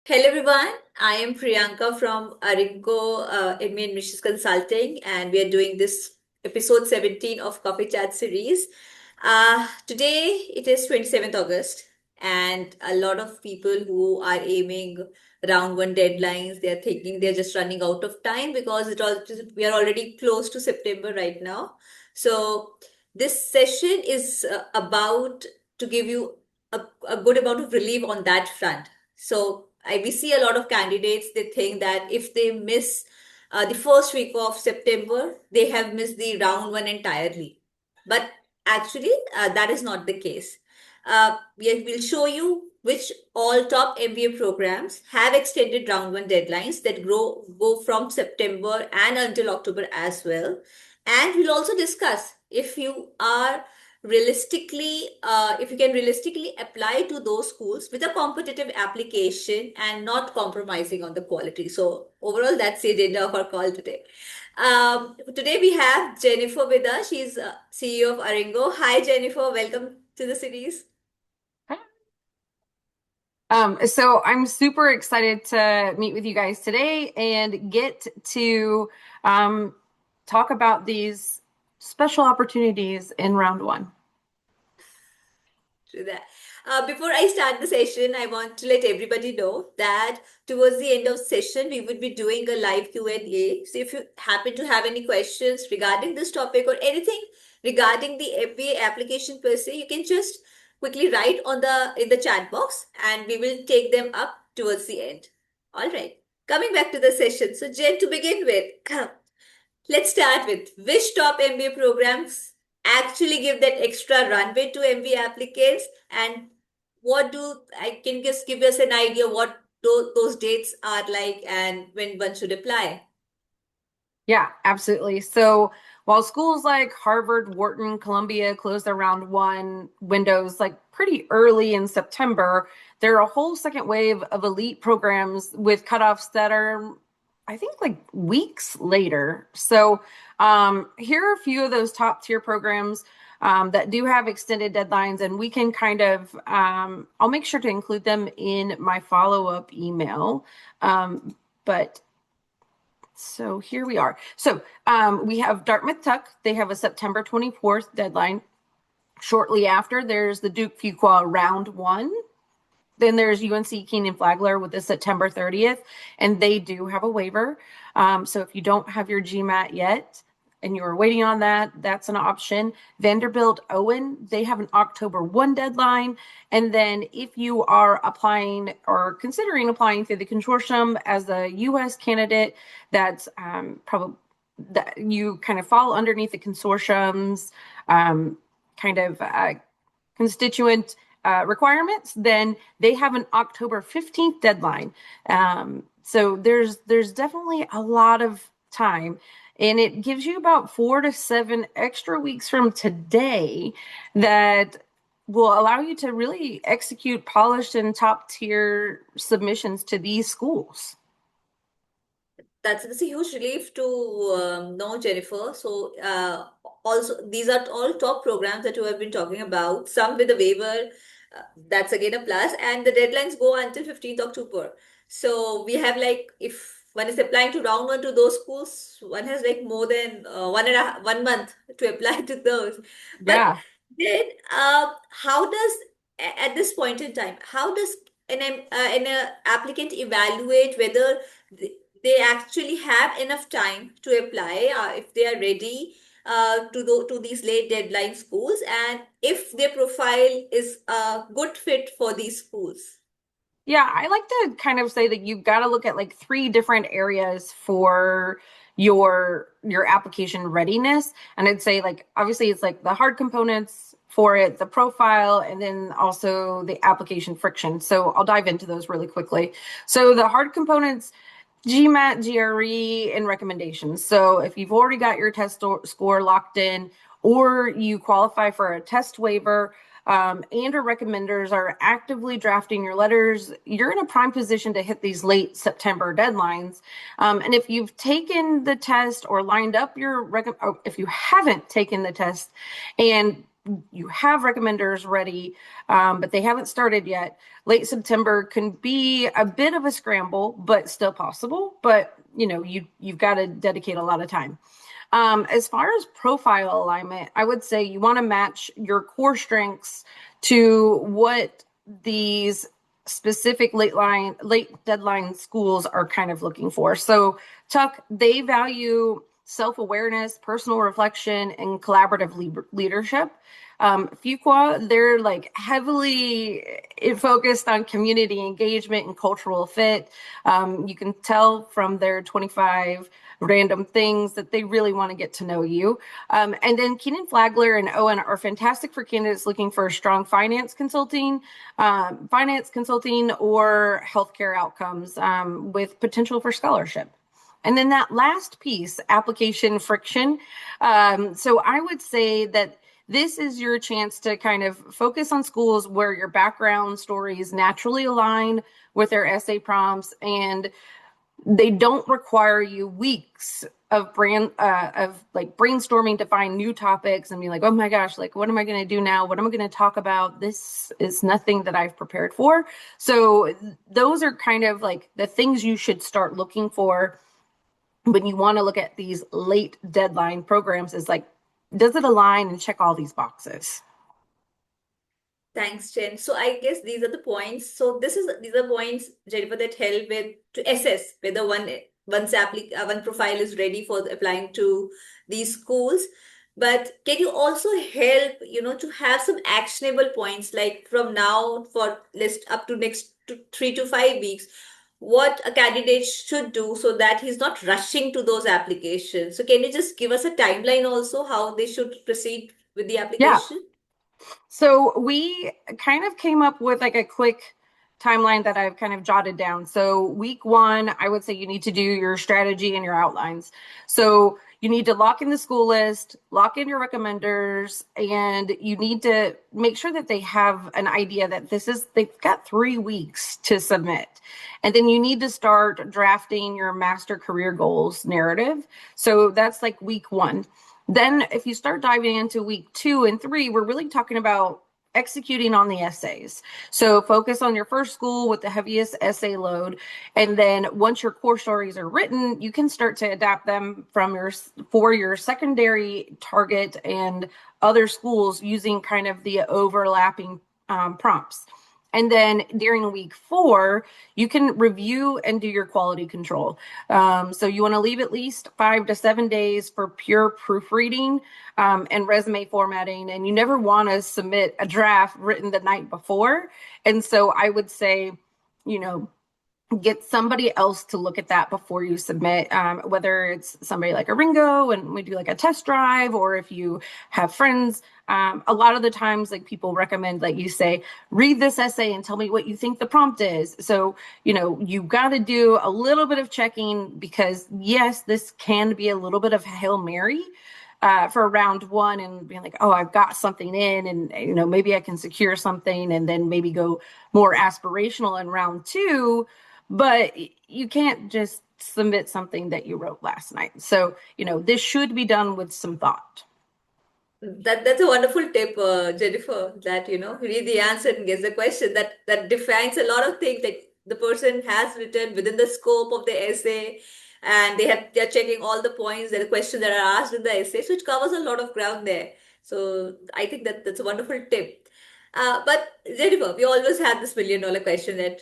Hello everyone, I am Priyanka from ARINGO MBA Admissions Consulting, and we are doing this episode 17 of Coffee Chat series. Today it is 27th August, and a lot of people who are aiming round one deadlines, they are thinking they're just running out of time because we are already close to September right now. So this session is about to give you a good amount of relief on that front. We see a lot of candidates, they think that if they miss the first week of September, they have missed the round one entirely. But actually, that is not the case. We'll show you which all top MBA programs have extended round one deadlines that go from September and until October as well. And we'll also discuss if you can realistically apply to those schools with a competitive application and not compromising on the quality. So overall, that's the agenda of our call today. Today we have Jenifer with us. She's CEO of ARINGO. Hi, Jenifer. Welcome to the series. So I'm super excited to meet with you guys today and get to talk about these special opportunities in round one. To that. Before I start the session, I want to let everybody know that towards the end of session, we would be doing a live Q&A. So if you happen to have any questions regarding this topic or anything regarding the MBA application per se, you can just quickly write in the chat box and we will take them up towards the end. All right. Coming back to the session. So Jen, to begin with, let's start with which top MBA programs actually give that extra runway to MBA applicants, and what do I can just give us an idea what those dates are like and when one should apply. Yeah, absolutely. So while schools like Harvard, Wharton, Columbia close their round one windows like pretty early in September, there are a whole second wave of elite programs with cutoffs that are, I think, like weeks later. So here are a few of those top tier programs that do have extended deadlines, and we can I'll make sure to include them in my follow-up email. But so here we are. So we have Dartmouth Tuck. They have a September 24th deadline. Shortly after, there's the Duke Fuqua round one. Then there's UNC Keenan Flagler with the September 30th, and they do have a waiver. So if you don't have your GMAT yet and you're waiting on that, that's an option. Vanderbilt Owen, they have an October 1 deadline. And then if you are applying or considering applying through the consortium as a U.S. candidate, that's probably that you kind of fall underneath the consortium's constituent requirements, then they have an October 15th deadline. So there's definitely a lot of time, and it gives you about 4 to 7 extra weeks from today that will allow you to really execute polished and top tier submissions to these schools. That's a huge relief to know, Jennifer. Also, these are all top programs that you have been talking about. Some with a waiver, that's again a plus, and the deadlines go until 15th October. So we have like if one is applying to round one to those schools, one has like more than 1 month to apply to those. But Yeah. then, how does at this point in time, how does an applicant evaluate whether they actually have enough time to apply if they are ready to these late deadline schools, and if their profile is a good fit for these schools? Yeah, I like to kind of say that you've got to look at like 3 different areas for your application readiness. And I'd say like obviously it's like the hard components for it, the profile, and then also the application friction. So I'll dive into those really quickly. So the hard components, GMAT, GRE, and recommendations. So if you've already got your test score locked in, or you qualify for a test waiver, and our recommenders are actively drafting your letters, you're in a prime position to hit these late September deadlines. And if you've taken the test or lined up your if you haven't taken the test and you have recommenders ready, but they haven't started yet. Late September can be a bit of a scramble, but still possible. But you've got to dedicate a lot of time. As far as profile alignment, I would say you want to match your core strengths to what these specific late deadline schools are kind of looking for. So Tuck, they value self-awareness, personal reflection, and collaborative leadership. Fuqua, they're like heavily focused on community engagement and cultural fit. You can tell from their 25 random things that they really want to get to know you. And then Keenan Flagler and Owen are fantastic for candidates looking for strong finance consulting or healthcare outcomes with potential for scholarship. And then that last piece, application friction. So I would say that this is your chance to kind of focus on schools where your background stories naturally align with their essay prompts, and they don't require you weeks of brainstorming to find new topics and be like, oh my gosh, like what am I going to do now? What am I going to talk about? This is nothing that I've prepared for. So those are kind of like the things you should start looking for when you want to look at these late deadline programs, is like, does it align and check all these boxes? Thanks, Jen. So I guess these are the points. So these are points, Jennifer, that help with to assess whether one profile is ready for applying to these schools. But can you also help, to have some actionable points like from now for list up to next 3 to 5 weeks, what a candidate should do so that he's not rushing to those applications. So can you just give us a timeline also how they should proceed with the Yeah. application? So we kind of came up with like a quick timeline that I've kind of jotted down. So week one, I would say you need to do your strategy and your outlines. So you need to lock in the school list, lock in your recommenders, and you need to make sure that they have an idea that they've got 3 weeks to submit. And then you need to start drafting your master career goals narrative. So that's like week one. Then if you start diving into week 2 and 3, we're really talking about executing on the essays. So focus on your first school with the heaviest essay load. And then once your core stories are written, you can start to adapt them for your secondary target and other schools using kind of the overlapping prompts. And then during week 4, you can review and do your quality control. So you want to leave at least 5 to 7 days for pure proofreading and resume formatting. And you never want to submit a draft written the night before. And so I would say, get somebody else to look at that before you submit, whether it's somebody like ARINGO and we do like a test drive, or if you have friends. A lot of the times, like people recommend, like you say, read this essay and tell me what you think the prompt is. So, you've got to do a little bit of checking, because yes, this can be a little bit of Hail Mary for round one, and being like, oh, I've got something in, and maybe I can secure something, and then maybe go more aspirational in round two. But you can't just submit something that you wrote last night. So, this should be done with some thought. That's a wonderful tip, Jennifer. That read the answer and guess the question. That defines a lot of things. Like the person has written within the scope of the essay, and they're checking all the points, the questions that are asked in the essay, so it covers a lot of ground there. So I think that's a wonderful tip. But Jennifer, we always have this million-dollar question that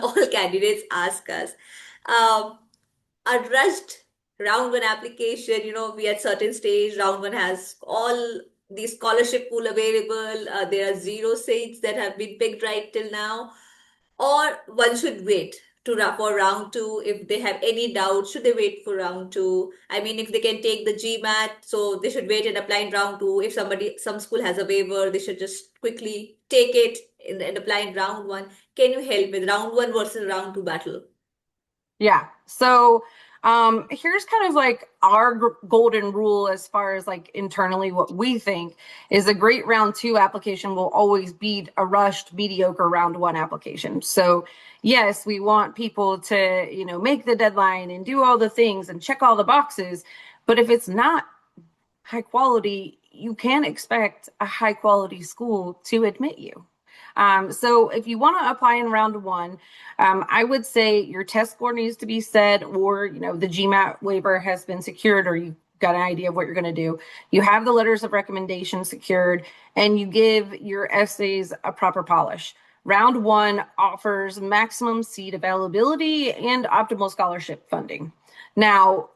all candidates ask us. Um, a rushed round one application, we at certain stage, round one has all the scholarship pool available. There are zero seats that have been picked right till now, or one should wait for round two. If they have any doubt, should they wait for round two? I mean, if they can take the GMAT, so they should wait and apply in round two. If some school has a waiver, they should just quickly take it and apply in round one. Can you help with round one versus round two battle? Yeah. So here's kind of like our golden rule as far as like internally what we think is a great round two application will always beat a rushed mediocre round one application. So yes, we want people to, make the deadline and do all the things and check all the boxes. But if it's not high quality, you can expect a high quality school to admit you. So if you want to apply in round one, I would say your test score needs to be set, or the GMAT waiver has been secured, or you got an idea of what you're going to do. You have the letters of recommendation secured, and you give your essays a proper polish. Round one offers maximum seat availability and optimal scholarship funding. Now,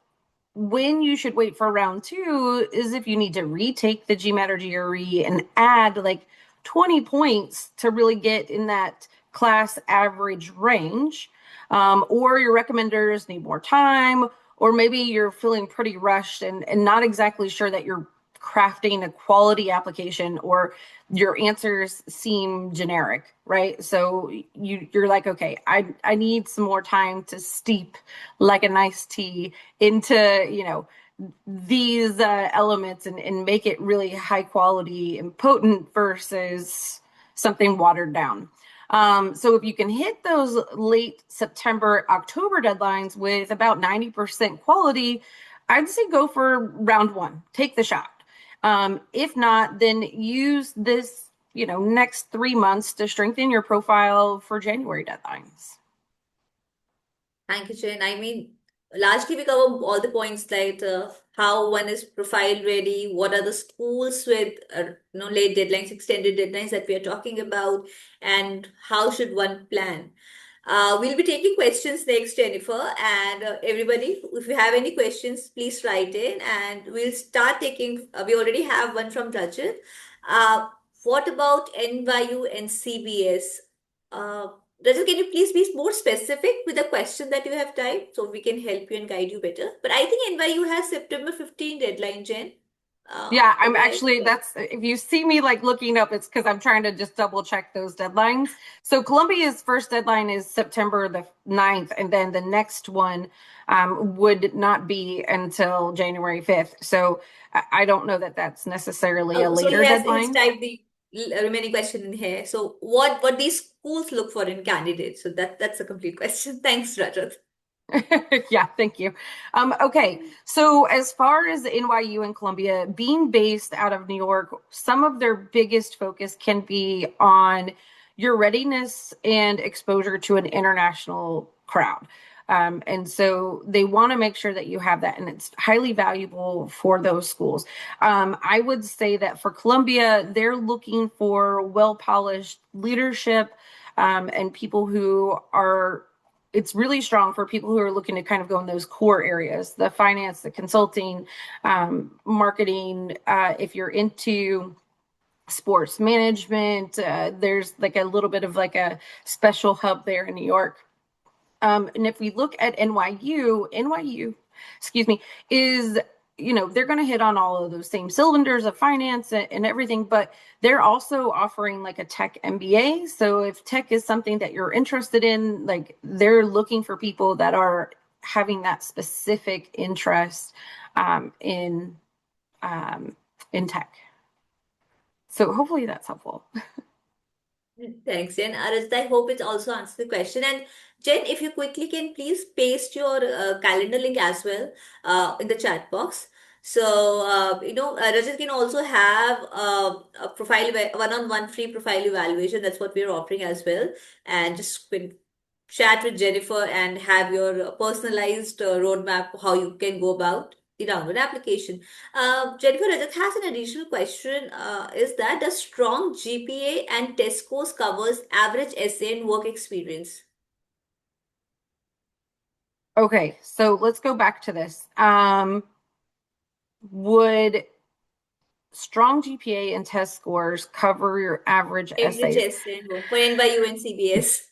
when you should wait for round two is if you need to retake the GMAT or GRE and add like 20 points to really get in that class average range, or your recommenders need more time, or maybe you're feeling pretty rushed and not exactly sure that you're crafting a quality application, or your answers seem generic, right? So you're like, okay, I need some more time to steep like a nice tea into these elements and make it really high quality and potent versus something watered down. So if you can hit those late September, October deadlines with about 90% quality, I'd say go for round one, take the shot. If not, then use this, next 3 months to strengthen your profile for January deadlines. Thank you, Jen. I mean, largely we cover all the points like how one is profile ready, what are the schools with late deadlines, extended deadlines that we are talking about, and how should one plan. We'll be taking questions next, Jennifer, and everybody, if you have any questions, please write in, and we'll start taking. We already have one from Rajat. Uh, what about NYU and CBS? Rajat, can you please be more specific with the question that you have typed so we can help you and guide you better? But I think NYU has September 15 deadline, Jen. Yeah, I'm Otherwise, actually, that's, if you see me like looking up, it's because I'm trying to just double check those deadlines. So Columbia's first deadline is September the 9th, and then the next one would not be until January 5th. So I don't know that that's necessarily a so later he's deadline. typed the remaining question in here. So what these schools look for in candidates? So that's a complete question. Thanks, Rajat. Yeah, thank you. Okay, so as far as NYU and Columbia, being based out of New York, some of their biggest focus can be on your readiness and exposure to an international crowd. And so they want to make sure that you have that, and it's highly valuable for those schools. I would say that for Columbia, they're looking for well-polished leadership, and people who are it's really strong for people who are looking to kind of go in those core areas, the finance, the consulting, marketing. If you're into sports management, there's like a little bit of like a special hub there in New York. And if we look at NYU, excuse me, is, they're going to hit on all of those same cylinders of finance and everything, but they're also offering like a tech MBA. So if tech is something that you're interested in, like they're looking for people that are having that specific interest in tech. So hopefully that's helpful. Thanks, Jen. Rajat, I hope it also answers the question. And Jen, if you quickly can please paste your calendar link as well in the chat box. So, Rajat can also have a one-on-one free profile evaluation. That's what we're offering as well. And just chat with Jenifer and have your personalized roadmap how you can go about the download application. Jenifer, Rajat has an additional question. Is that the strong GPA and test scores covers average essay and work experience? Okay, so let's go back to this. Would strong GPA and test scores cover your average Average essays? essay and work for NYU and CBS.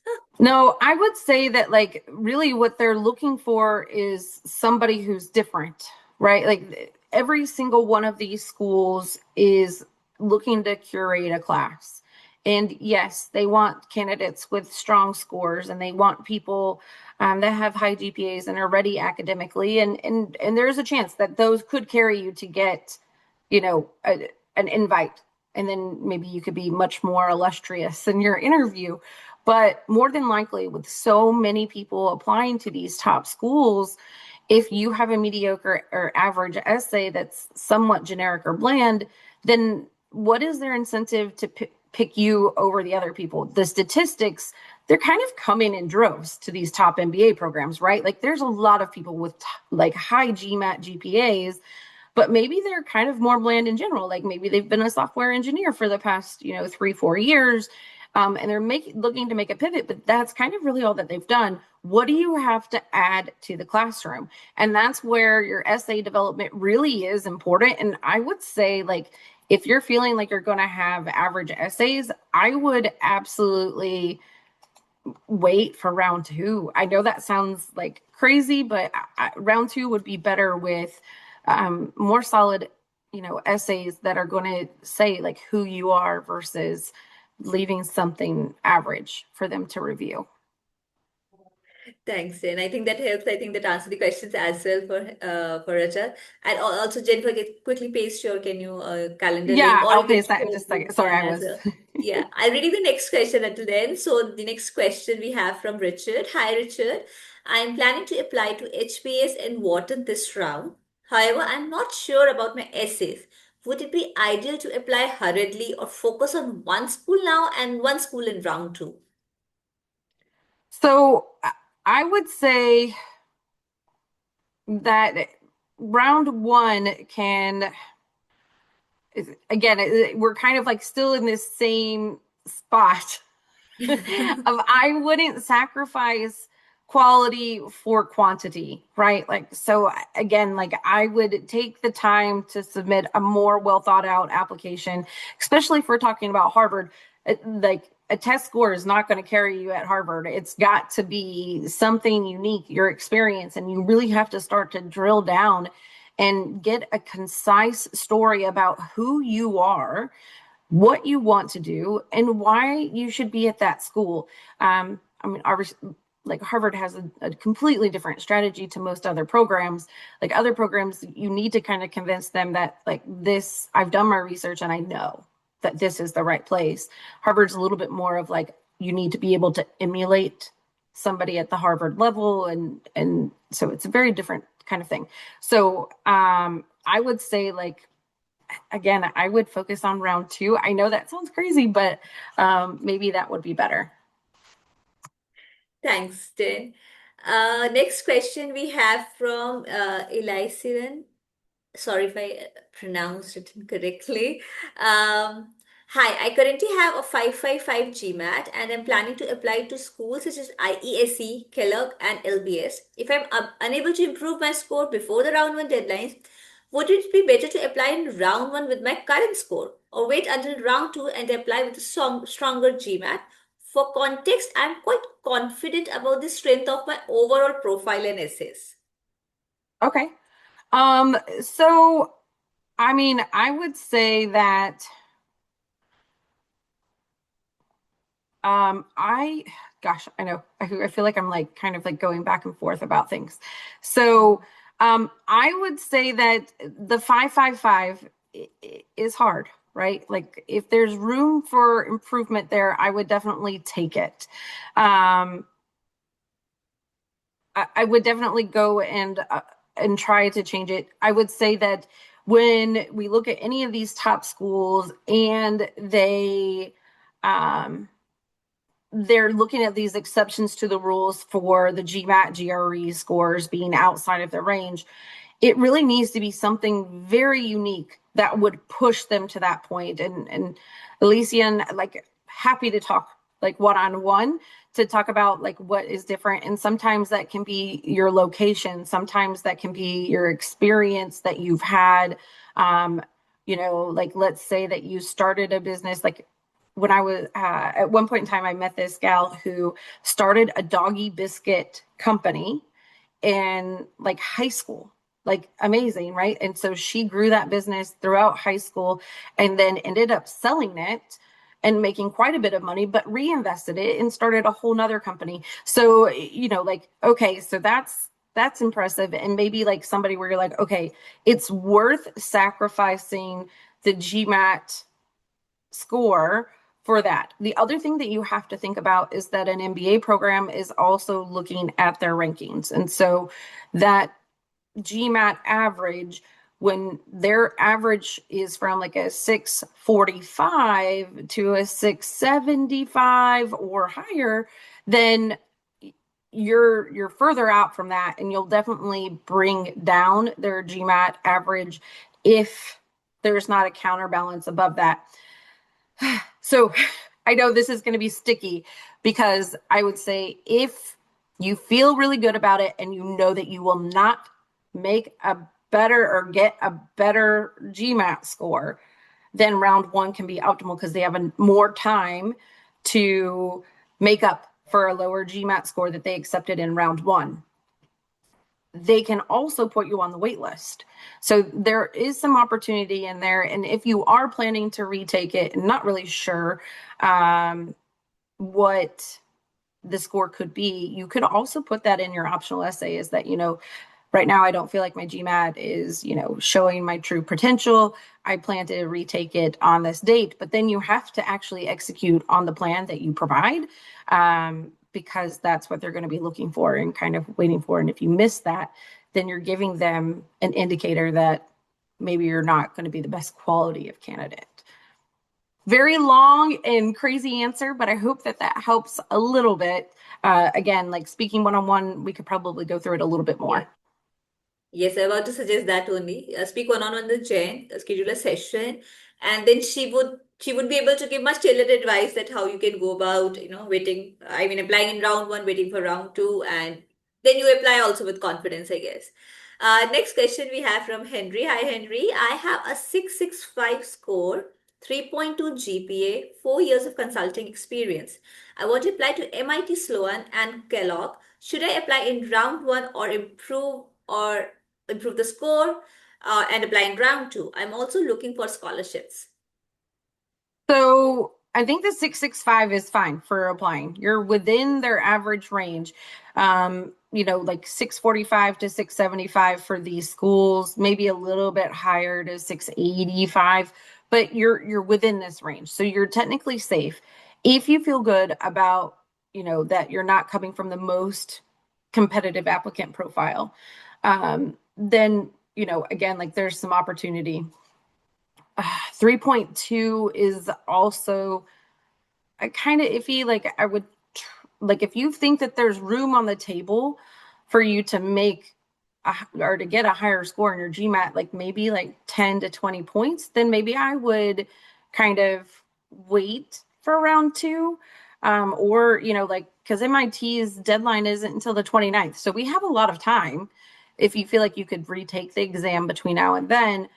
No, I would say that like really what they're looking for is somebody who's different, right? Like every single one of these schools is looking to curate a class. And yes, they want candidates with strong scores, and they want people that have high GPAs and are ready academically. And there's a chance that those could carry you to get, an invite. And then maybe you could be much more illustrious in your interview. But more than likely, with so many people applying to these top schools, if you have a mediocre or average essay that's somewhat generic or bland, then what is their incentive to pick you over the other people? The statistics, they're kind of coming in droves to these top MBA programs, right? Like there's a lot of people with like high GMAT GPAs, but maybe they're kind of more bland in general. Like maybe they've been a software engineer for the past, 3-4 years, and they're looking to make a pivot, but that's kind of really all that they've done. What do you have to add to the classroom? And that's where your essay development really is important. And I would say, like, if you're feeling like you're going to have average essays, I would absolutely wait for round two. I know that sounds like crazy, but round two would be better with more solid, essays that are going to say like who you are versus leaving something average for them to review. Thanks, Jen. I think that helps. I think that answers the questions as well for Rajat. And also, Jennifer, quickly paste your can you calendar link, Yeah, or I'll you can paste that in share just a the second. Sorry, plan I as was. well. Yeah, I'm reading the next question until then. So the next question we have from Richard. Hi, Richard. I'm planning to apply to HBS in Wharton this round. However, I'm not sure about my essays. Would it be ideal to apply hurriedly or focus on one school now and one school in round two? So I would say that round one can, again, we're kind of like still in this same spot of I wouldn't sacrifice quality for quantity, right? Like, so again, like I would take the time to submit a more well thought out application, especially if we're talking about Harvard. Like a test score is not going to carry you at Harvard. It's got to be something unique, your experience, and you really have to start to drill down and get a concise story about who you are, what you want to do, and why you should be at that school. I mean, like Harvard has a completely different strategy to most other programs. Like other programs, you need to kind of convince them that like this, I've done my research and I know that this is the right place. Harvard's a little bit more of like you need to be able to emulate somebody at the Harvard level, and so it's a very different kind of thing. So I would say like again, I would focus on round two. I know that sounds crazy, but maybe that would be better. Thanks, Jen. Next question we have from Elisiran. Sorry if I pronounced it incorrectly. Hi, I currently have a 555 GMAT and I'm planning to apply to schools such as IESE, Kellogg, and LBS. If I'm unable to improve my score before the round one deadlines, would it be better to apply in round one with my current score or wait until round two and apply with a stronger GMAT? For context, I'm quite confident about the strength of my overall profile and essays. Okay. So I mean, I would say that I gosh, I know. I feel like I'm like kind of like going back and forth about things. So I would say that the 555 is hard, right? Like if there's room for improvement there, I would definitely take it. Um, I would definitely go and try to change it. I would say that when we look at any of these top schools and um, they're looking at these exceptions to the rules for the GMAT, GRE scores being outside of the range, it really needs to be something very unique that would push them to that point. And Elysian, like happy to talk like one-on-one to talk about like what is different. And sometimes that can be your location, sometimes that can be your experience that you've had. Like let's say that you started a business like when I was at one point in time, I met this gal who started a doggy biscuit company in like high school, like amazing, right? And so she grew that business throughout high school and then ended up selling it and making quite a bit of money, but reinvested it and started a whole nother company. So, like, okay, so that's impressive. And maybe like somebody where you're like, okay, it's worth sacrificing the GMAT score for that. The other thing that you have to think about is that an MBA program is also looking at their rankings. And so that GMAT average when their average is from like a 645 to a 675 or higher, then you're further out from that, and you'll definitely bring down their GMAT average if there's not a counterbalance above that. So I know this is going to be sticky, because I would say if you feel really good about it and you know that you will not make a better or get a better GMAT score, then round one can be optimal, because they have more time to make up for a lower GMAT score that they accepted in round one. They can also put you on the wait list. So there is some opportunity in there. And if you are planning to retake it and not really sure what the score could be, you could also put that in your optional essay, is that, right now I don't feel like my GMAT is, showing my true potential. I plan to retake it on this date, but then you have to actually execute on the plan that you provide, because that's what they're going to be looking for and kind of waiting for. And if you miss that, then you're giving them an indicator that maybe you're not going to be the best quality of candidate. Very long and crazy answer, but I hope that helps a little bit. Again, like speaking one-on-one, we could probably go through it a little bit more. Yeah. Yes, I'm about to suggest that only. Speak one-on-one with Jen, schedule a session, and then she would be able to give much tailored advice that how you can go about, waiting. I mean, applying in round one, waiting for round two, and then you apply also with confidence, I guess. Next question we have from Henry. Hi, Henry. I have a 665 score, 3.2 GPA, 4 years of consulting experience. I want to apply to MIT Sloan and Kellogg. Should I apply in round one or improve the score and apply in round two? I'm also looking for scholarships. So I think the 665 is fine for applying. You're within their average range. Like 645 to 675 for these schools, maybe a little bit higher to 685, but you're within this range. So you're technically safe. If you feel good about, that you're not coming from the most competitive applicant profile, then, again, like there's some opportunity. 3.2 is also kind of iffy. Like I would, like if you think that there's room on the table for you to make or to get a higher score in your GMAT, like maybe like 10 to 20 points, then maybe I would kind of wait for round two. Or, like, because MIT's deadline isn't until the 29th. So we have a lot of time if you feel like you could retake the exam between now and then.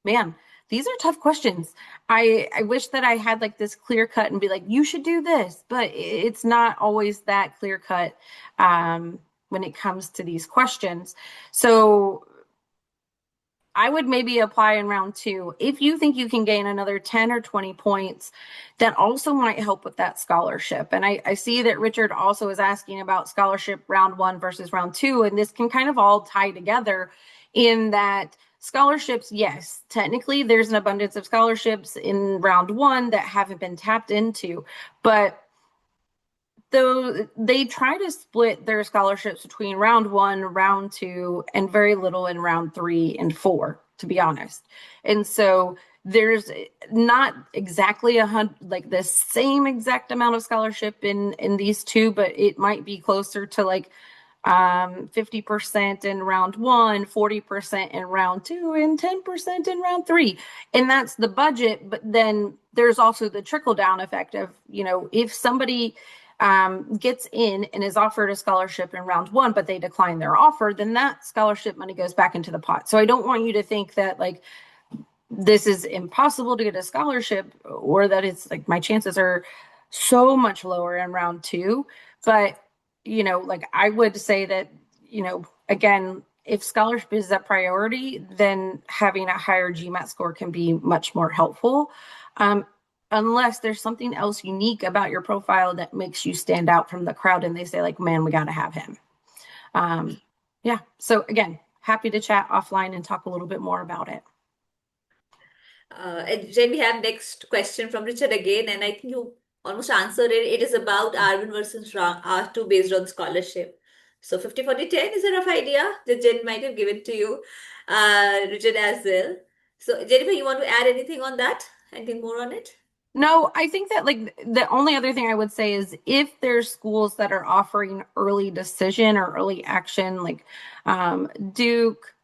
Man, these are tough questions. I wish that I had like this clear cut and be like, you should do this, but it's not always that clear cut when it comes to these questions. So I would maybe apply in round two. If you think you can gain another 10 or 20 points, that also might help with that scholarship. And I see that Richard also is asking about scholarship round one versus round two. And this can kind of all tie together in that scholarships, yes, technically there's an abundance of scholarships in round one that haven't been tapped into, but though they try to split their scholarships between round one, round two, and very little in round three and four, to be honest. And so there's not exactly like the same exact amount of scholarship in these two, but it might be closer to like 50% in round one, 40% in round two, and 10% in round three. And that's the budget. But then there's also the trickle down effect of, if somebody gets in and is offered a scholarship in round one, but they decline their offer, then that scholarship money goes back into the pot. So I don't want you to think that like this is impossible to get a scholarship, or that it's like my chances are so much lower in round two. But like I would say that, again, if scholarship is a priority, then having a higher GMAT score can be much more helpful. Unless there's something else unique about your profile that makes you stand out from the crowd and they say like, man, we got to have him. Yeah. So again, happy to chat offline and talk a little bit more about it. And then we have next question from Richard again, and I think you almost answered it. It is about R1 versus R2 based on scholarship. So 50-40-10 is a rough idea that Jen might have given to you, Richard as well. So Jennifer, you want to add anything on that? Anything more on it? No, I think that like the only other thing I would say is if there's schools that are offering early decision or early action, like Duke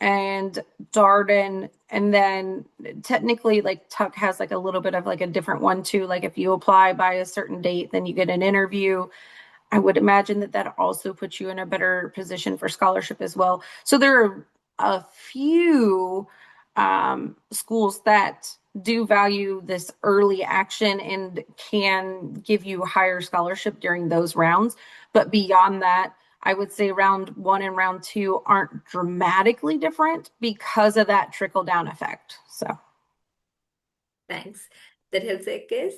and Darden, and then technically like Tuck has like a little bit of like a different one too. Like if you apply by a certain date, then you get an interview. I would imagine that that also puts you in a better position for scholarship as well. So there are a few schools that do value this early action and can give you higher scholarship during those rounds. But beyond that, I would say round one and round two aren't dramatically different because of that trickle down effect. So. Thanks. That helps, I guess.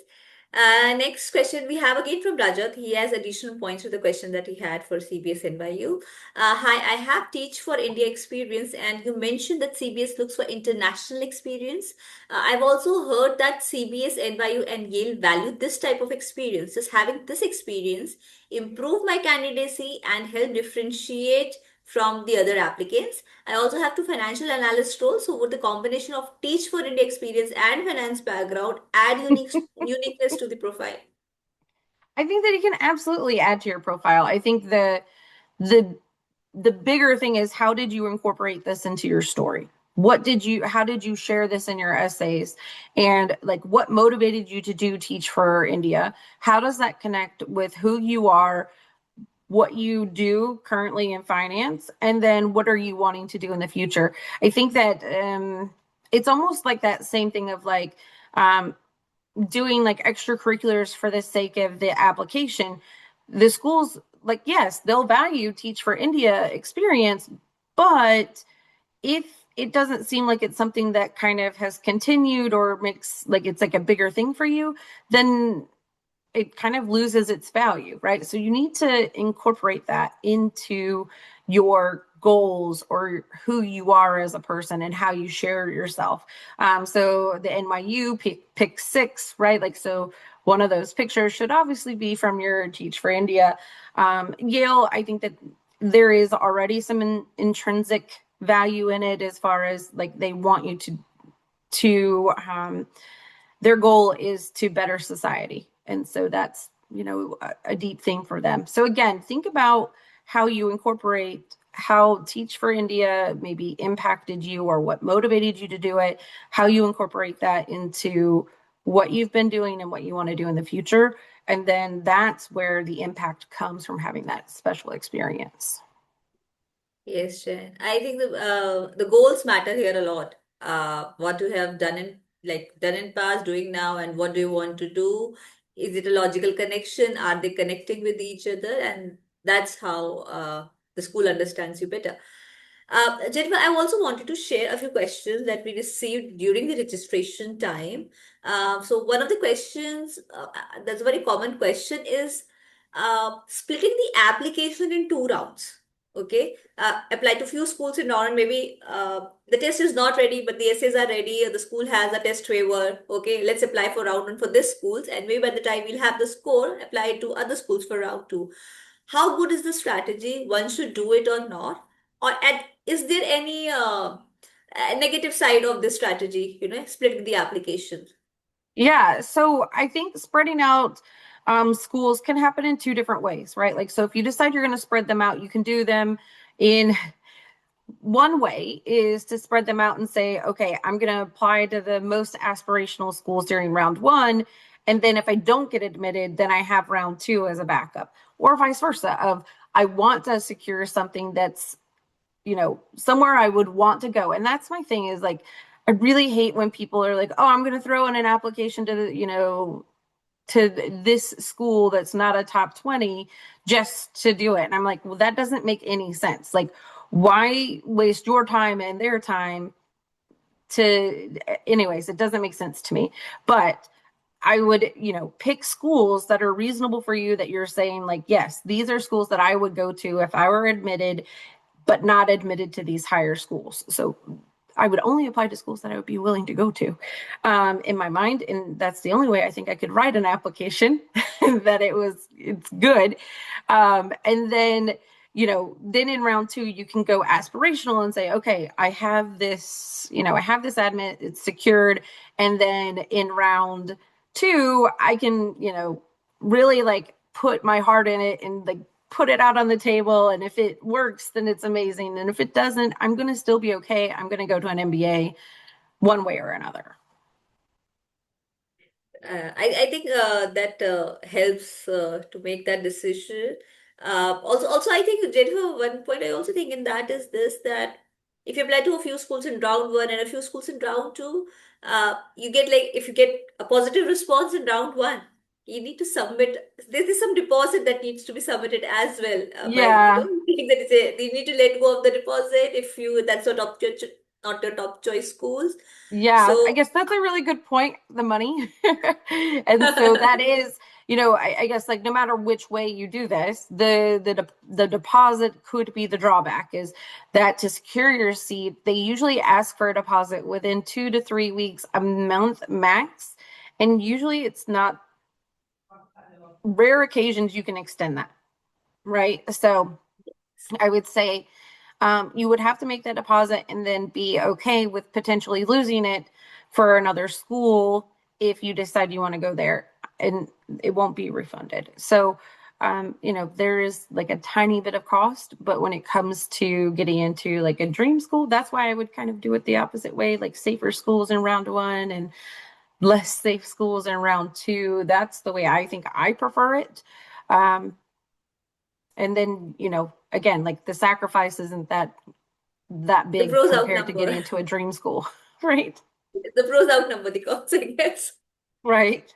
Next question we have again from Rajat. He has additional points to the question that he had for CBS NYU. Hi, I have Teach for India experience, and you mentioned that CBS looks for international experience. I've also heard that CBS, NYU, and Yale value this type of experience. Just having this experience improve my candidacy and help differentiate from the other applicants. I also have two financial analyst roles. So would the combination of Teach for India experience and finance background add uniqueness to the profile? I think that you can absolutely add to your profile. I think the the bigger thing is how did you incorporate this into your story? How did you share this in your essays? And like what motivated you to do Teach for India? How does that connect with who you are, what you do currently in finance, and then what are you wanting to do in the future? I think that it's almost like that same thing of like um, doing like extracurriculars for the sake of the application. The schools, like, yes, they'll value Teach for India experience, but if it doesn't seem like it's something that kind of has continued or makes like it's like a bigger thing for you, then it kind of loses its value, right? So you need to incorporate that into your goals or who you are as a person and how you share yourself. So the NYU pick six, right? Like, so one of those pictures should obviously be from your Teach for India. Yale, I think that there is already some intrinsic value in it as far as like they want you to their goal is to better society. And so that's, a deep thing for them. So again, think about how you incorporate how Teach for India maybe impacted you or what motivated you to do it, how you incorporate that into what you've been doing and what you want to do in the future. And then that's where the impact comes from having that special experience. Yes, Jen. I think the goals matter here a lot. What you have done in past, doing now, and what do you want to do? Is it a logical connection? Are they connecting with each other? And that's how the school understands you better. Jennifer, I also wanted to share a few questions that we received during the registration time. So one of the questions, that's a very common question, is splitting the application in two rounds. Okay, apply to few schools in Northern. Maybe the test is not ready, but the essays are ready. The school has a test waiver. Okay, let's apply for round one for this schools, and maybe by the time we'll have the score, apply it to other schools for round two. How good is the strategy? One should do it or not? Or is there any negative side of this strategy? Splitting the application. Yeah, so I think spreading out schools can happen in two different ways, right? Like, so if you decide you're going to spread them out, you can do them in one way is to spread them out and say, okay, I'm going to apply to the most aspirational schools during round one. And then if I don't get admitted, then I have round two as a backup, or vice versa. Of I want to secure something that's, somewhere I would want to go. And that's my thing is like, I really hate when people are like, oh, I'm going to throw in an application to to this school that's not a top 20 just to do it. And I'm like, well, that doesn't make any sense. Like, why waste your time and their time anyways, it doesn't make sense to me. But I would, pick schools that are reasonable for you that you're saying, like, yes, these are schools that I would go to if I were admitted, but not admitted to these higher schools. So I would only apply to schools that I would be willing to go to in my mind. And that's the only way I think I could write an application that it's good. And then then in round two, you can go aspirational and say, okay, I have this, I have this admit, it's secured. And then in round two, I can, really like put my heart in it and like put it out on the table. And if it works, then it's amazing. And if it doesn't, I'm going to still be okay. I'm going to go to an MBA one way or another. I think that helps to make that decision. Also, I think, Jennifer, one point I also think in that is this, that if you apply to a few schools in round one and a few schools in round two, you get like, if you get a positive response in round one, you need to submit. There's some deposit that needs to be submitted as well. By Yeah. thinking that you need to let go of the deposit if that's not your top choice schools. Yeah, I So guess that's a really good point, the money. And so that is, I guess like no matter which way you do this, the deposit could be the drawback is that to secure your seat, they usually ask for a deposit within 2 to 3 weeks, a month max. And usually it's not rare occasions you can extend that, right? So I would say you would have to make that deposit and then be okay with potentially losing it for another school if you decide you want to go there, and it won't be refunded. So, there is like a tiny bit of cost, but when it comes to getting into like a dream school, that's why I would kind of do it the opposite way, like safer schools in round one and less safe schools in round two. That's the way I think I prefer it. Um, and then, again, like the sacrifice isn't that the big pros compared to getting outnumber. into a dream school, right? The pros outnumber the cons, I guess. Right.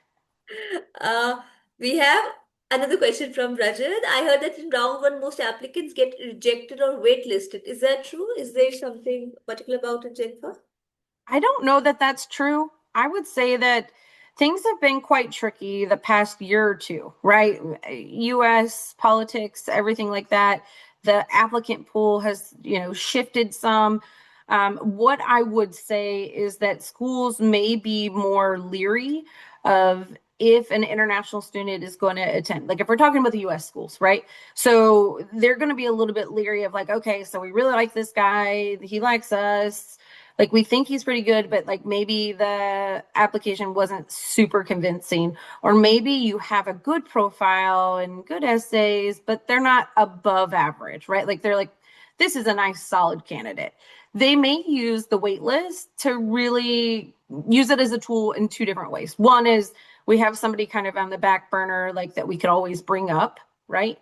Uh, we have another question from Rajat. I heard that in round one, most applicants get rejected or waitlisted. Is that true? Is there something particular about it, Jennifer? I don't know that that's true. I would say that things have been quite tricky the past year or two, right? US politics, everything like that. The applicant pool has, shifted some. What I would say is that schools may be more leery of if an international student is going to attend. Like if we're talking about the US schools, right? So they're going to be a little bit leery of like, okay, so we really like this guy, he likes us, like we think he's pretty good, but like maybe the application wasn't super convincing, or maybe you have a good profile and good essays, but they're not above average, right? Like they're like, this is a nice solid candidate. They may use the wait list to really use it as a tool in two different ways. One is we have somebody kind of on the back burner, like that we could always bring up, right?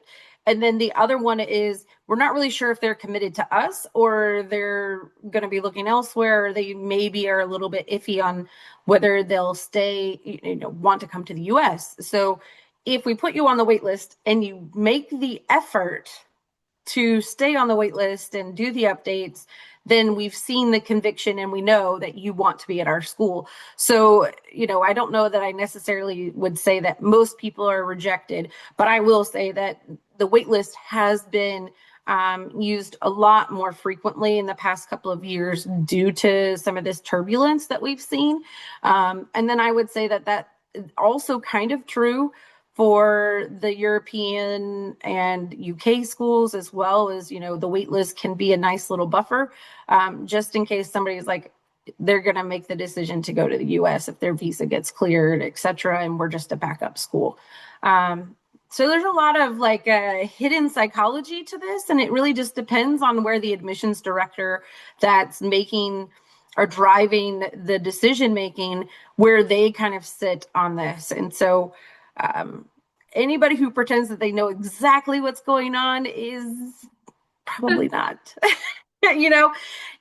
And then the other one is we're not really sure if they're committed to us or they're going to be looking elsewhere. Or they maybe are a little bit iffy on whether they'll stay, want to come to the US. So if we put you on the wait list and you make the effort to stay on the wait list and do the updates, then we've seen the conviction and we know that you want to be at our school. So, I don't know that I necessarily would say that most people are rejected, but I will say that the wait list has been used a lot more frequently in the past couple of years due to some of this turbulence that we've seen. And then I would say that also kind of true for the European and UK schools, as well as, the wait list can be a nice little buffer, just in case somebody's like, they're going to make the decision to go to the US if their visa gets cleared, et cetera, and we're just a backup school. So there's a lot of like a hidden psychology to this, and it really just depends on where the admissions director that's making or driving the decision making, where they kind of sit on this. And so anybody who pretends that they know exactly what's going on is probably not. you know,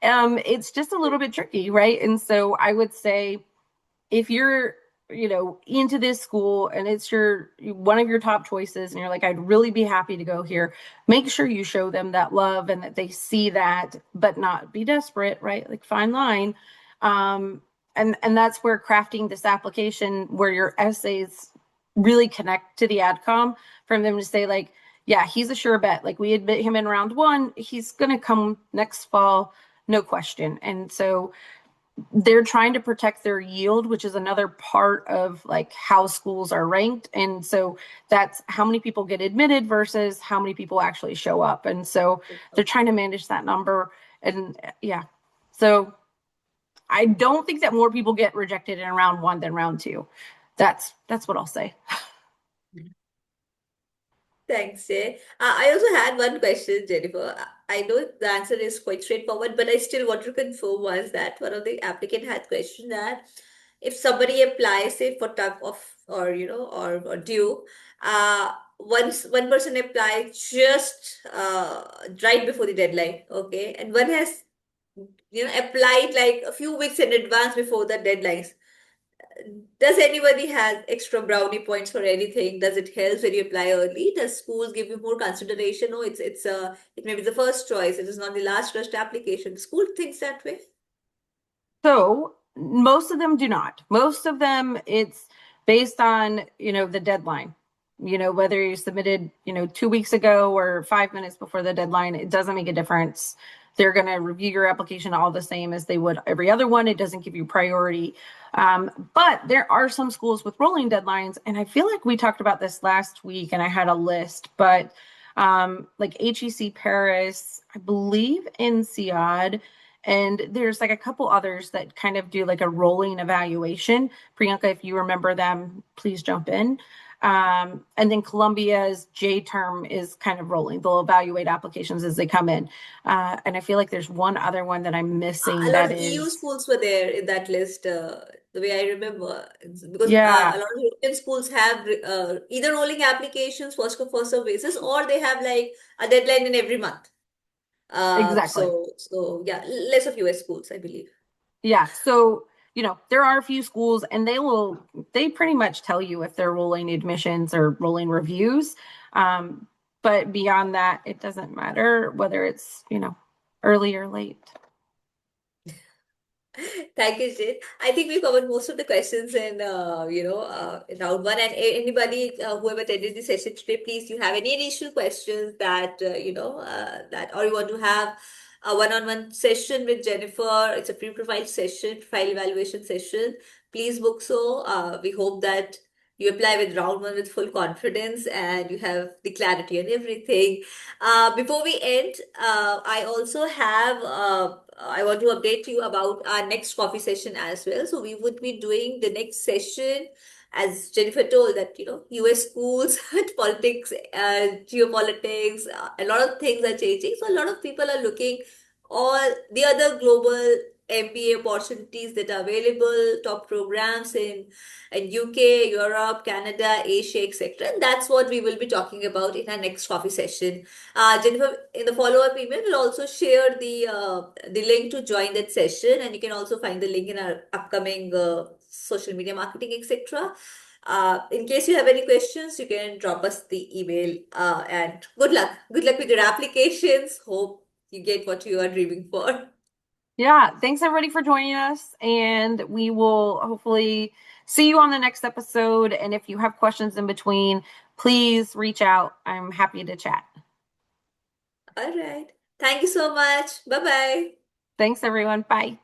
it's just a little bit tricky, right? And so I would say if you're into this school and it's your one of your top choices and you're like, I'd really be happy to go here, make sure you show them that love and that they see that, but not be desperate, right? Like fine line. And that's where crafting this application where your essays really connect to the adcom, from them to say like, yeah, he's a sure bet, like we admit him in round one, he's gonna come next fall, no question. And so they're trying to protect their yield, which is another part of like how schools are ranked. And so that's how many people get admitted versus how many people actually show up. And so they're trying to manage that number. And yeah, so I don't think that more people get rejected in round one than round two. That's what I'll say. Thanks, Jay. I also had one question, Jennifer. I know the answer is quite straightforward, but I still want to confirm once that one of the applicant had questioned that if somebody applies, say for tug of or or due, once one person applied just right before the deadline, okay, and one has applied like a few weeks in advance before the deadlines. Does anybody have extra brownie points for anything? Does it help when you apply early? Does schools give you more consideration? No, it may be the first choice. It is not the last rushed application. School thinks that way. So most of them do not. Most of them, it's based on, the deadline. Whether you submitted, 2 weeks ago or 5 minutes before the deadline, it doesn't make a difference. They're going to review your application all the same as they would every other one. It doesn't give you priority. But there are some schools with rolling deadlines. And I feel like we talked about this last week and I had a list, but like HEC Paris, I believe INSEAD, and there's like a couple others that kind of do like a rolling evaluation. Priyanka, if you remember them, please jump in. And then Columbia's J term is kind of rolling. They'll evaluate applications as they come in. And I feel like there's one other one that I'm missing A lot that of EU is, schools were there in that list, the way I remember. Because yeah, a lot of European schools have either rolling applications, first come, first served basis, or they have like a deadline in every month. exactly. So yeah, less of US schools, I believe. Yeah. So, there are a few schools and they pretty much tell you if they're rolling admissions or rolling reviews. Um, but beyond that, it doesn't matter whether it's, early or late. Thank you, Jit. I think we covered most of the questions in in round one. And anybody who have attended the session today, please, you have any additional questions that that, or you want to have a one-on-one session with Jennifer. It's a pre-profile session, profile evaluation session. Please book so. We hope that you apply with round one with full confidence and you have the clarity on everything. Before we end, I also have, I want to update you about our next coffee session as well. So we would be doing the next session, as Jennifer told, that, US schools, politics, geopolitics, a lot of things are changing. So a lot of people are looking all the other global MBA opportunities that are available, top programs in UK, Europe, Canada, Asia, etc. And that's what we will be talking about in our next coffee session. Jennifer, in the follow-up email, will also share the link to join that session, and you can also find the link in our upcoming social media marketing, etc. In case you have any questions, you can drop us the email. And good luck. Good luck with your applications. Hope you get what you are dreaming for. Yeah. Thanks everybody for joining us. And we will hopefully see you on the next episode. And if you have questions in between, please reach out. I'm happy to chat. All right. Thank you so much. Bye bye. Thanks, everyone. Bye.